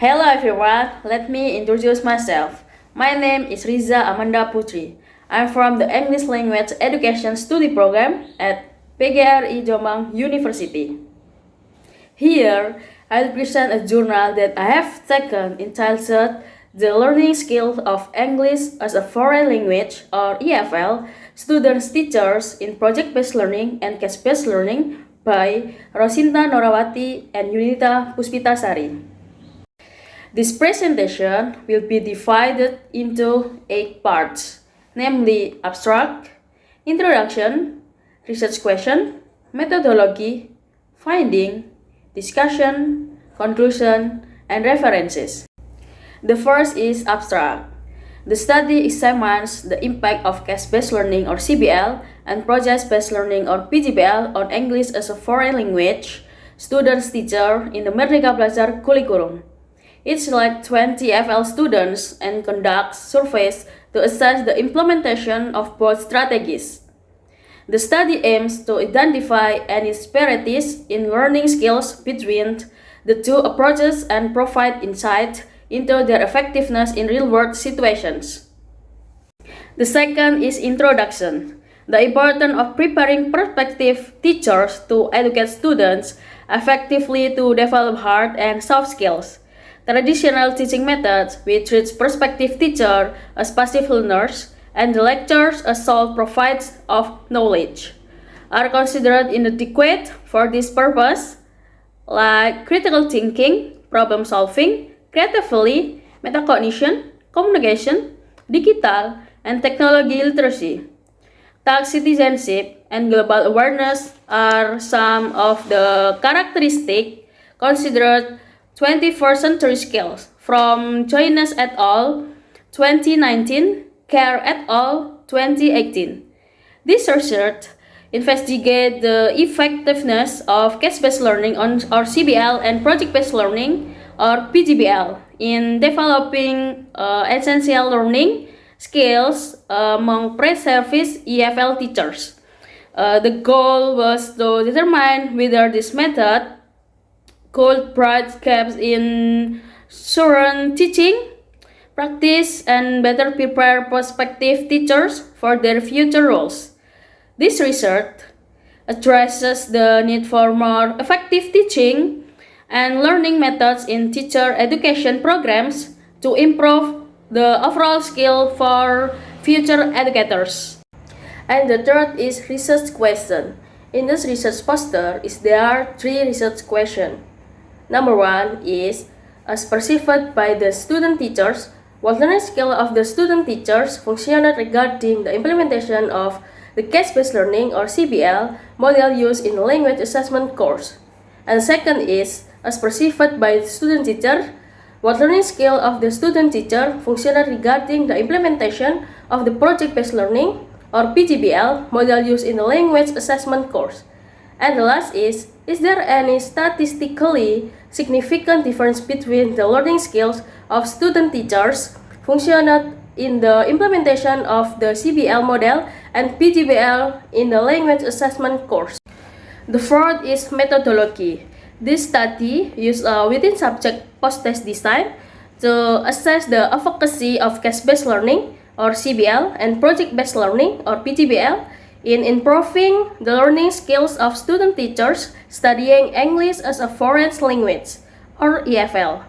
Hello everyone, let me introduce myself. My name is Riza Amanda Putri. I'm from the English Language Education Study Program at PGRI Jombang University. Here, I'll present a journal that I have taken entitled The Learning Skills of English as a Foreign Language or EFL, Students, Teachers in Project-Based Learning and Case-Based Learning by Rosinta Norawati and Yunita Puspitasari. This presentation will be divided into 8 parts, namely abstract, introduction, research question, methodology, finding, discussion, conclusion, and references. The first is abstract. The study examines the impact of case-based learning or CBL and project-based learning or PGBL on English as a foreign language, students, teacher in the Merdeka Belajar curriculum. It selects 20 FL students and conducts surveys to assess the implementation of both strategies. The study aims to identify any disparities in learning skills between the two approaches and provide insight into their effectiveness in real-world situations. The second is introduction. The importance of preparing prospective teachers to educate students effectively to develop hard and soft skills. Traditional teaching methods, which treat prospective teachers as passive learners and the lectures as sole providers of knowledge, are considered inadequate for this purpose, like critical thinking, problem solving, creativity, metacognition, communication, digital, and technology literacy. Task citizenship and global awareness are some of the characteristics considered 21st century skills from Joines et al. 2019, Kerr et al. 2018. This research investigates the effectiveness of case-based learning or CBL and project-based learning or PGBL in developing essential learning skills among pre-service EFL teachers. The goal was to determine whether this method could bridge gaps in current teaching practice and better prepare prospective teachers for their future roles. This research addresses the need for more effective teaching and learning methods in teacher education programs to improve the overall skill for future educators. And the third is research question. In this research poster, there are 3 research questions. Number 1 is, as perceived by the student teachers, what learning skill of the student teachers functioned regarding the implementation of the case-based learning or CBL model used in the language assessment course. And second is, as perceived by the student teacher, what learning skill of the student teacher functioned regarding the implementation of the project-based learning or PGBL model used in the language assessment course. And the last is there any statistically significant difference between the learning skills of student teachers functioned in the implementation of the CBL model and PGBL in the language assessment course? The fourth is methodology. This study used a within-subject post-test design to assess the efficacy of case-based learning or CBL and project-based learning or PGBL in improving the learning skills of student teachers studying English as a foreign language, or EFL.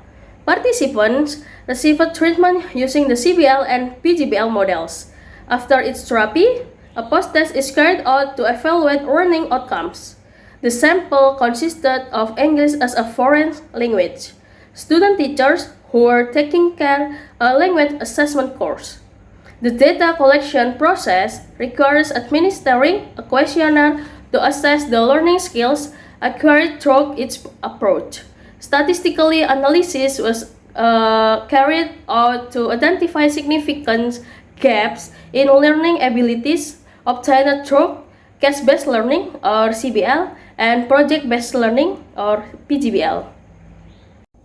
Participants received treatment using the CBL and PGBL models. After each therapy, a post-test is carried out to evaluate learning outcomes. The sample consisted of English as a foreign language, student teachers who were taking a language assessment course. The data collection process requires administering a questionnaire to assess the learning skills acquired through each approach. Statistical analysis was carried out to identify significant gaps in learning abilities obtained through case-based learning or CBL and project-based learning or PGBL.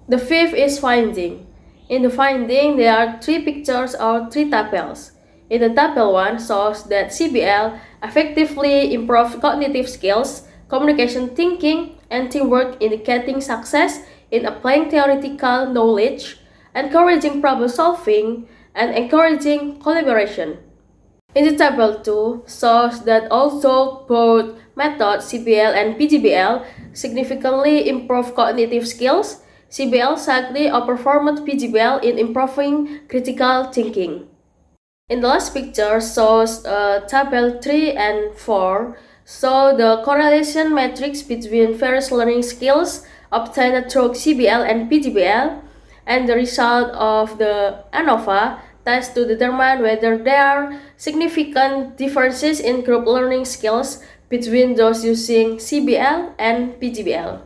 The fifth is finding. In the finding, there are 3 pictures or 3 tables. In the table 1 shows that CBL effectively improved cognitive skills, communication thinking, and teamwork, indicating success in applying theoretical knowledge, encouraging problem solving, and encouraging collaboration. In the table 2 shows that although both methods CBL and PGBL significantly improve cognitive skills, CBL slightly outperformed PGBL in improving critical thinking. In the last picture shows table 3 and 4 show the correlation matrix between various learning skills obtained through CBL and PGBL and the result of the ANOVA test to determine whether there are significant differences in group learning skills between those using CBL and PGBL.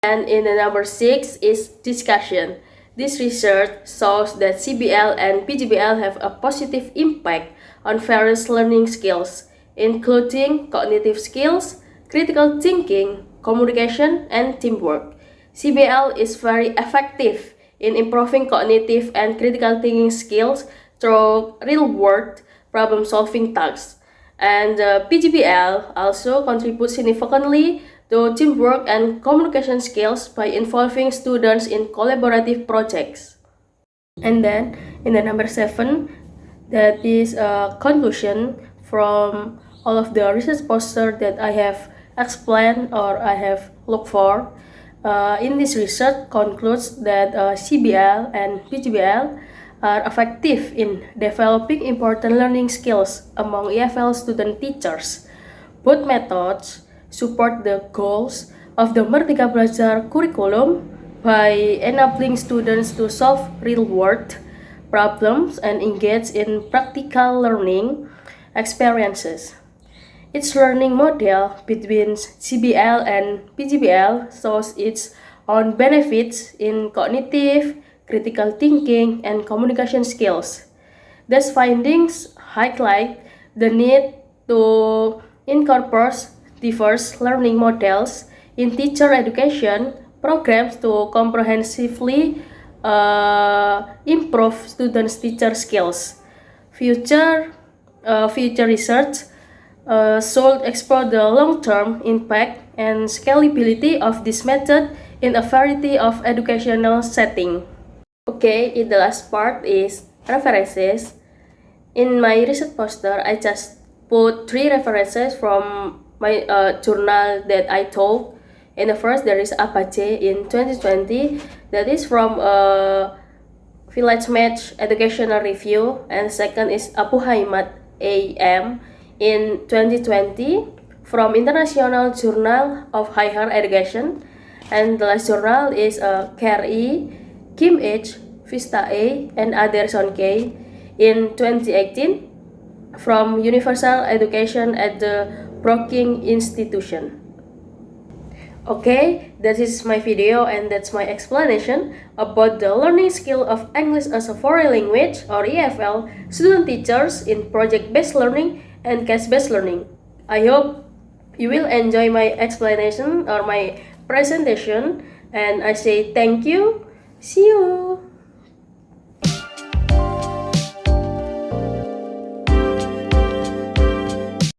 And in the number 6 is discussion. This research shows that CBL and PGBL have a positive impact on various learning skills, including cognitive skills, critical thinking, communication, and teamwork. CBL is very effective in improving cognitive and critical thinking skills through real-world problem-solving tasks. And PGBL also contributes significantly to teamwork and communication skills by involving students in collaborative projects. And then in the number 7, that is a conclusion from all of the research posters that I have explained or I have looked for. In this research concludes that CBL and PGBL are effective in developing important learning skills among EFL student teachers. Both methods support the goals of the Merdeka Belajar curriculum by enabling students to solve real-world problems and engage in practical learning experiences. Each learning model between CBL and PGBL shows its own benefits in cognitive, critical thinking, and communication skills. These findings highlight the need to incorporate diverse learning models in teacher education programs to comprehensively improve students' teacher skills. Future research should explore the long-term impact and scalability of this method in a variety of educational settings. Okay, in the last part is references. In my research poster, I just put 3 references from my journal that I told. In the first, there is Apache in 2020, that is from Village Match Educational Review, and second is Abu Haimat AM in 2020 from International Journal of Higher Education, and the last journal is KRI, Kim H, Vista A, and Anderson K in 2018 from Universal Education at the Brookings Institution. Okay, that is my video and that's my explanation about the learning skill of English as a foreign language or EFL student teachers in project-based learning and case-based learning. I hope you will enjoy my explanation or my presentation, and I say thank you. See you.